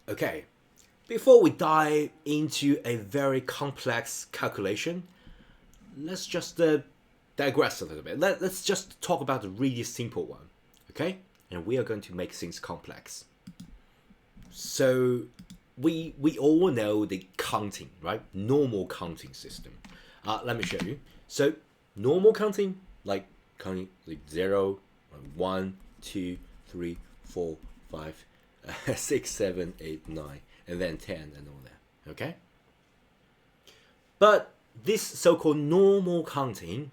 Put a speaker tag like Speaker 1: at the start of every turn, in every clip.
Speaker 1: Okay, before we dive into a very complex calculation, let's just digress a little bit. Let's just talk about the really simple one, okay? And we are going to make things complex. So we all know the counting, right? Normal counting system. Let me show you. So normal counting, like counting like 0, 1, 2, 3, 4, 5, 6, 7, 8, 9, and then 10 and all that, okay? But this so-called normal counting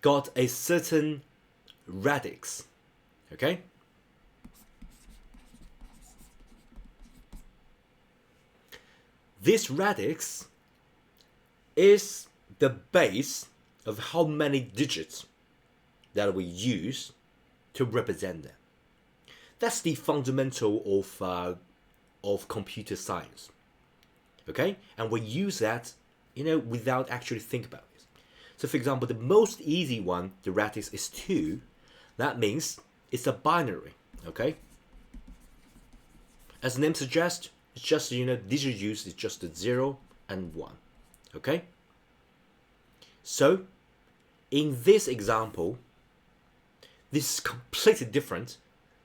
Speaker 1: got a certain radix, okay? This radix is the base of how many digits that we use to represent them. That's the fundamental of computer science, okay? And we use that, without actually think about it. So for example, the most easy one, the radix is 2. That means it's a binary, okay? As the name suggests, it's just, digit use is just the 0 and 1, okay? So in this example, this is completely different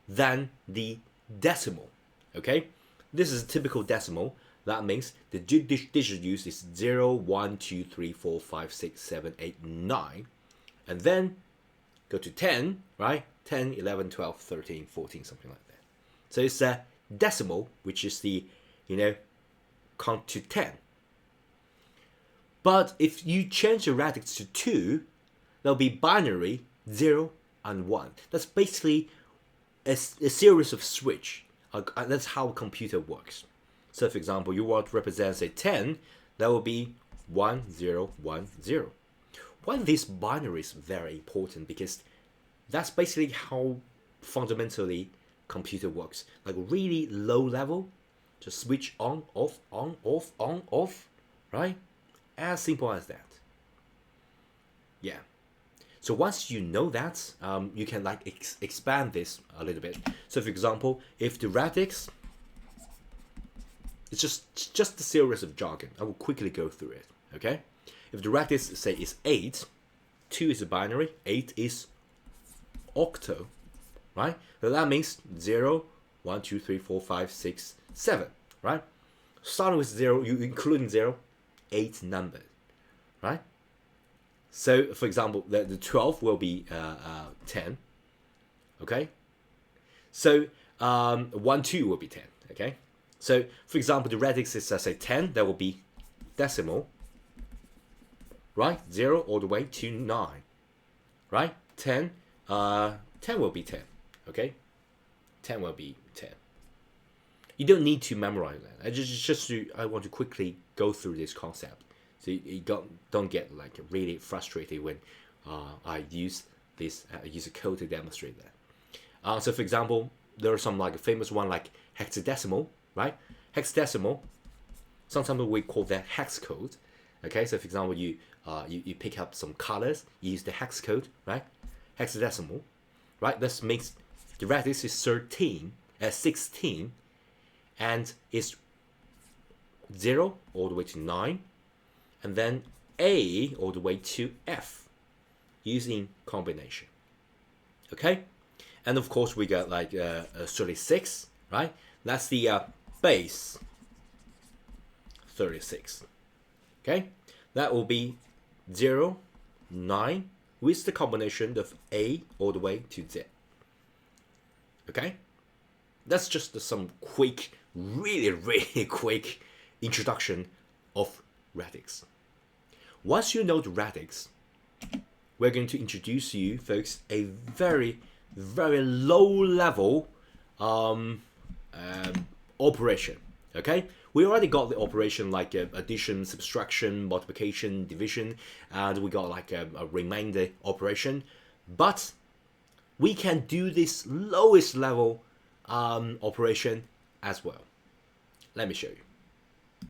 Speaker 1: than the decimal, okay? This is a typical decimal. That means the digit use is 0, 1, 2, 3, 4, 5, 6, 7, 8, 9. And then go to 10, right? 10, 11, 12, 13, 14, something like that. So it's a decimal, which is the, count to 10. But if you change the radix to 2, there'll be binary 0 and 1. That's basically a series of switch. That's how a computer works. So for example, you want to represent, say, 10, that will be 1, 0, 1, 0. Why this binary is very important, because that's basically how fundamentally computer works. Like really low level, just switch on, off, right? As simple as that. Yeah. So once you know that, you can expand this a little bit. So for example, if the radix, it's just a series of jargon. I will quickly go through it, okay? If the radix, say, is 8, 2 is a binary, 8 is octo, right? So that means 0, 1, 2, 3, 4, 5, 6, 7, right? Starting with 0, you including 0, 8 numbers, right? So, for example, the 12 will be 10, okay? So, 1, 2 will be 10, okay? So, for example, the radix is, say, 10, that will be decimal, right? 0 all the way to 9, right? 10 will be 10, okay? 10 will be 10. You don't need to memorize that. I want to quickly go through this concept, so you don't get really frustrated when I use a code to demonstrate that. So for example, there are some famous one like hexadecimal, right? Hexadecimal, sometimes we call that hex code. Okay, so for example, you pick up some colors, you use the hex code, right? Hexadecimal, right? This makes the radix is 16, and it's 0 all the way to 9, and then A all the way to F, using combination. Okay, and of course we got 36, right? That's the base 36. Okay, that will be 0, 9 with the combination of A all the way to Z. Okay, that's just some quick, really quick introduction of radix. Once you know the radix, we're going to introduce you folks a very low level operation. Okay, we already got the operation like addition, subtraction, multiplication, division, and we got a remainder operation, but we can do this lowest level operation as well. Let me show you.